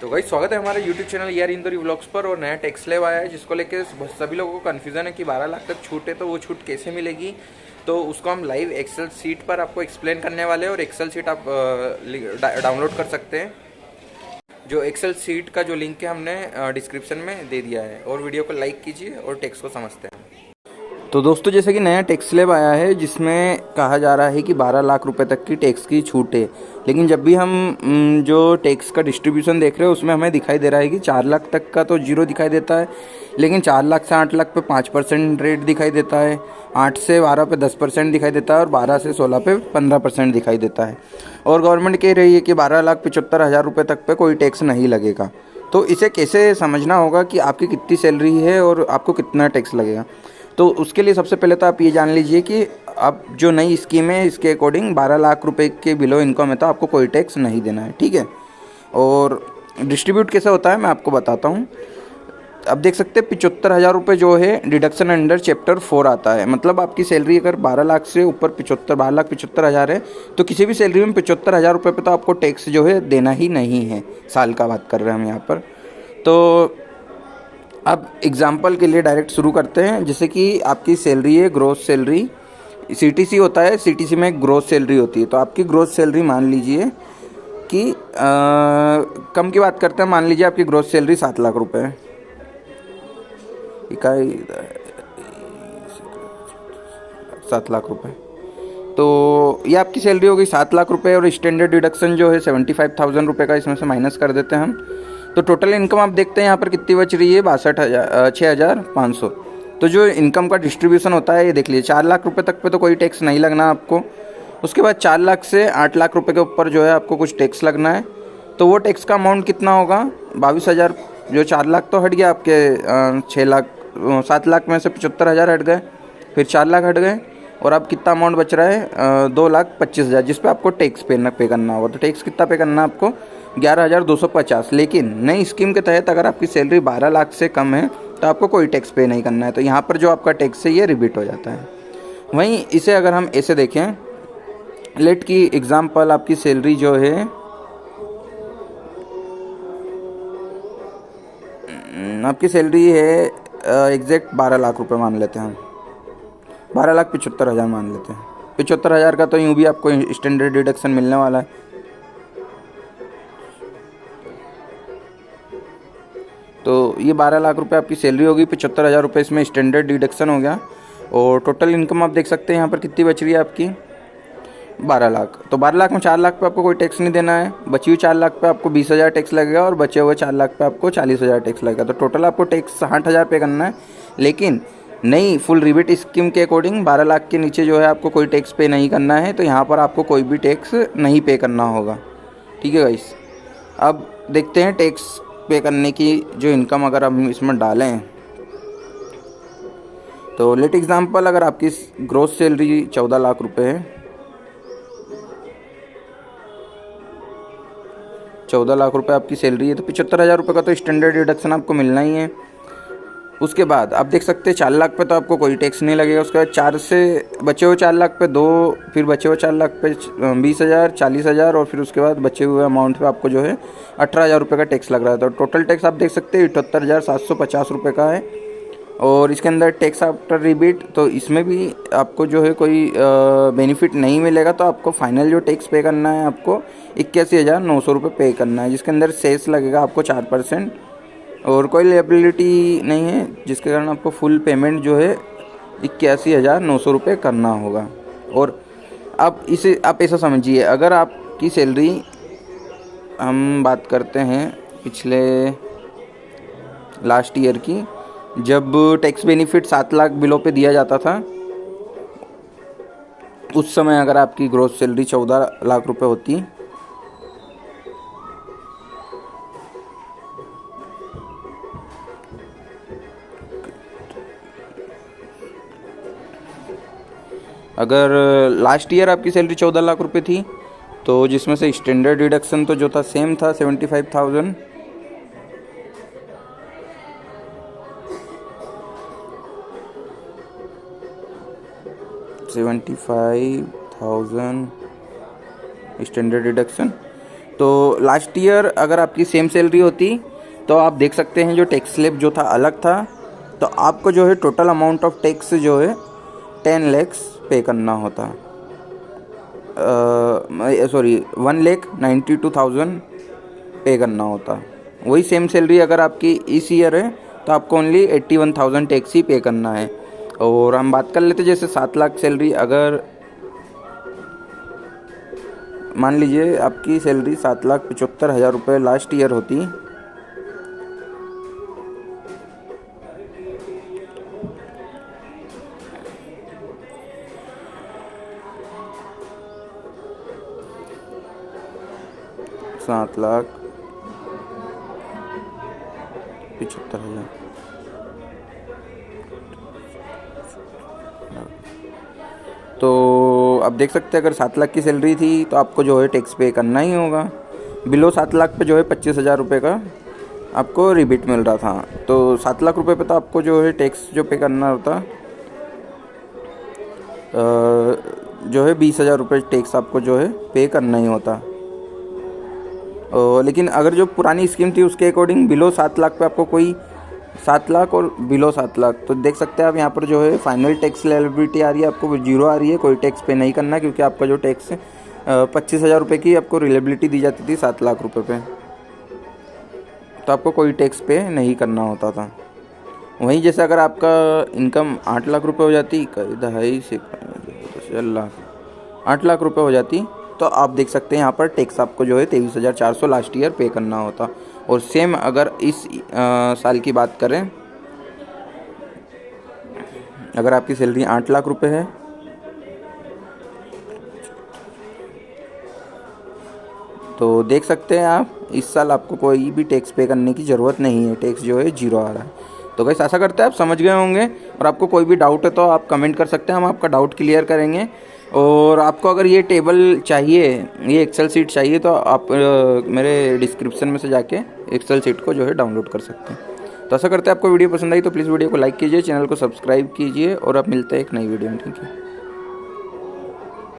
तो भाई स्वागत है हमारे YouTube चैनल यार इंदौरी व्लॉग्स पर। और नया टैक्स स्लैब आया है जिसको लेके सभी लोगों को कन्फ्यूज़न है कि 12 लाख तक छूट है तो वो छूट कैसे मिलेगी। तो उसको हम लाइव एक्सेल सीट पर आपको एक्सप्लेन करने वाले हैं और एक्सेल सीट आप डाउनलोड कर सकते हैं। जो एक्सेल सीट का जो लिंक है हमने डिस्क्रिप्शन में दे दिया है। और वीडियो को लाइक कीजिए और टैक्स को समझते हैं। तो दोस्तों जैसे कि नया टैक्स स्लैब आया है जिसमें कहा जा रहा है कि 12 लाख रुपए तक की टैक्स की छूट है। लेकिन जब भी हम जो टैक्स का डिस्ट्रीब्यूशन देख रहे हैं उसमें हमें दिखाई दे रहा है कि 4 लाख तक का तो जीरो दिखाई देता है, लेकिन 4 लाख से 8 लाख पे 5% रेट दिखाई देता है, 8 से 12 पे 10% दिखाई देता है और 12 से 16 पे 15% दिखाई देता है। और गवर्नमेंट कह रही है कि 12,75,000 रुपये तक पे कोई टैक्स नहीं लगेगा। तो इसे कैसे समझना होगा कि आपकी कितनी सैलरी है और आपको कितना टैक्स लगेगा। तो उसके लिए सबसे पहले तो आप ये जान लीजिए कि अब जो नई स्कीम है इसके अकॉर्डिंग 12 लाख रुपए के बिलो इनकम है तो आपको कोई टैक्स नहीं देना है, ठीक है। और डिस्ट्रीब्यूट कैसे होता है मैं आपको बताता हूँ। अब देख सकते हैं 75,000 रुपये जो है डिडक्शन अंडर चैप्टर 4 आता है। मतलब आपकी सैलरी अगर 12 लाख से ऊपर 12,75,000 है तो किसी भी सैलरी में 75,000 रुपये पे तो आपको टैक्स जो है देना ही नहीं है। साल का बात कर रहे हैं हम यहाँ पर। तो अब एग्जाम्पल के लिए डायरेक्ट शुरू करते हैं। जैसे कि आपकी सैलरी है ग्रोस सैलरी, सीटीसी होता है, सीटीसी में ग्रोस सैलरी होती है। तो आपकी ग्रोस सैलरी मान लीजिए कि कम की बात करते हैं, मान लीजिए आपकी ग्रोस सैलरी 7 लाख रुपए है। इकाई 7 लाख रुपए, तो ये आपकी सैलरी होगी 7 लाख रुपए। और स्टैंडर्ड डिडक्शन जो है 75,000 रुपये का इसमें से माइनस कर देते हैं हम। तो टोटल इनकम आप देखते हैं यहाँ पर कितनी बच रही है, 6,500। तो जो इनकम का डिस्ट्रीब्यूशन होता है ये देख लीजिए, 4 लाख रुपए तक पे तो कोई टैक्स नहीं लगना आपको। उसके बाद 4 लाख से 8 लाख रुपए के ऊपर जो है आपको कुछ टैक्स लगना है। तो वो टैक्स का अमाउंट कितना होगा, 22,000। जो 4 लाख तो हट गया आपके, 6 लाख 7 लाख में से 75,000 हट गए, फिर 4 लाख हट गए और अब कितना अमाउंट बच रहा है, 2,25,000, जिस पे आपको टैक्स पे करना होगा। तो टैक्स कितना पे करना है आपको, 11,250। लेकिन नई स्कीम के तहत अगर आपकी सैलरी 12 लाख से कम है तो आपको कोई टैक्स पे नहीं करना है। तो यहाँ पर जो आपका टैक्स है ये रिबीट हो जाता है। वहीं इसे अगर हम ऐसे देखें, लेट की एग्जाम्पल आपकी सैलरी जो है आपकी सैलरी है एग्जैक्ट 12 लाख रुपए मान लेते हैं हम, 12,75,000 मान लेते हैं। 75,000 का तो यूँ भी आपको स्टैंडर्ड डिडक्शन मिलने वाला है। तो ये 12 लाख रुपए आपकी सैलरी होगी, 75,000 रुपये इसमें स्टैंडर्ड डिडक्शन हो गया। और टोटल इनकम आप देख सकते हैं यहाँ पर कितनी बच रही है आपकी, 12 लाख। तो 12 लाख में 4 लाख पे आपको कोई टैक्स नहीं देना है, बची हुई 4 लाख पे आपको 20,000 टैक्स लगेगा और बचे हुए 4 लाख पे आपको 40,000 टैक्स लगेगा। तो टोटल आपको टैक्स 60,000 पे करना है। लेकिन नई फुल रिबेट स्कीम के अकॉर्डिंग 12 लाख के नीचे जो है आपको कोई टैक्स पे नहीं करना है। तो यहाँ पर आपको कोई भी टैक्स नहीं पे करना होगा, ठीक है गाइस। अब देखते हैं टैक्स पे करने की जो इनकम अगर हम इसमें डालें। तो लेट एग्जांपल, अगर आपकी ग्रोस सैलरी 14 लाख रुपए है, 14 लाख रुपए आपकी सैलरी है, तो 75,000 रुपये का तो स्टैंडर्ड डिडक्शन आपको मिलना ही है। उसके बाद आप देख सकते हैं 4 लाख पे तो आपको कोई टैक्स नहीं लगेगा। उसके बाद 4 से बचे हुए 4 लाख पे 2, फिर बचे हुए 4 लाख पे 20,000, 40,000 और फिर उसके बाद बचे हुए अमाउंट पे आपको जो है 18,000 रुपये का टैक्स लग रहा है। तो टोटल टैक्स आप देख सकते हैं 78,750 रुपये का है। और इसके अंदर टैक्स आफ्टर रिबीट, तो इसमें भी आपको जो है कोई बेनिफिट नहीं मिलेगा। तो आपको फाइनल जो टैक्स पे करना है आपको 81,900 रुपये पे करना है, जिसके अंदर सेस लगेगा आपको 4% और कोई लायबिलिटी नहीं है, जिसके कारण आपको फुल पेमेंट जो है 81,900 रुपये करना होगा। और अब इसे आप ऐसा समझिए, अगर आपकी सैलरी, हम बात करते हैं पिछले लास्ट ईयर की, जब टैक्स बेनिफिट 7 लाख बिलो पे दिया जाता था, उस समय अगर आपकी ग्रोस सैलरी 14 लाख रुपए होती अगर लास्ट ईयर आपकी सैलरी 14 लाख रुपए थी, तो जिसमें से स्टैंडर्ड डिडक्शन तो जो था सेम था 75,000, स्टैंडर्ड डिडक्शन। तो लास्ट ईयर अगर आपकी सेम सैलरी होती तो आप देख सकते हैं जो टैक्स स्लैब जो था अलग था, तो आपको जो है टोटल अमाउंट ऑफ टैक्स जो है 10 lakhs पे करना होता, सॉरी 1,92,000 पे करना होता। वही सेम सैलरी अगर आपकी इस ईयर है तो आपको ओनली 81,000 टैक्स ही पे करना है। और हम बात कर लेते जैसे 7 लाख सैलरी, अगर मान लीजिए आपकी सैलरी 7,75,000 रुपये लास्ट ईयर होती, सात लाख 75,000, तो आप देख सकते हैं अगर 7 लाख की सैलरी थी तो आपको जो है टैक्स पे करना ही होगा। बिलो 7 लाख पे जो है 25,000 रुपये का आपको रिबेट मिल रहा था, तो 7 लाख रुपये पे तो आपको जो है टैक्स जो पे करना होता जो है 20,000 रुपये टैक्स आपको जो है पे करना ही होता। लेकिन अगर जो पुरानी स्कीम थी उसके अकॉर्डिंग बिलो 7 लाख पे आपको कोई 7 लाख और बिलो 7 लाख, तो देख सकते हैं आप यहाँ पर जो है फाइनल टैक्स लायबिलिटी आ रही है आपको 0 आ रही है, कोई टैक्स पे नहीं करना, क्योंकि आपका जो टैक्स 25,000 रुपये की आपको रिलेबिलिटी दी जाती थी 7 लाख रुपये पे, तो आपको कोई टैक्स पे नहीं करना होता था। वहीं जैसे अगर आपका इनकम 8 लाख रुपये हो जाती, 2.5 से 8 लाख रुपये हो जाती, तो आप देख सकते हैं यहाँ पर टैक्स आपको जो है 23,400 लास्ट ईयर पे करना होता। और सेम अगर इस साल की बात करें, अगर आपकी सैलरी 8 लाख रुपए है तो देख सकते हैं आप इस साल आपको कोई भी टैक्स पे करने की ज़रूरत नहीं है, टैक्स जो है 0 आ रहा है। तो गाइस आशा करते हैं आप समझ गए होंगे, और आपको कोई भी डाउट है तो आप कमेंट कर सकते हैं, हम आपका डाउट क्लियर करेंगे। और आपको अगर ये टेबल चाहिए, ये एक्सेल सीट चाहिए, तो आप मेरे डिस्क्रिप्शन में से जाके एक्सेल सीट को जो है डाउनलोड कर सकते हैं। तो आशा करते हैं आपको वीडियो पसंद आई, तो प्लीज़ वीडियो को लाइक कीजिए, चैनल को सब्सक्राइब कीजिए, और आप मिलते हैं एक नई वीडियो में। Thank you.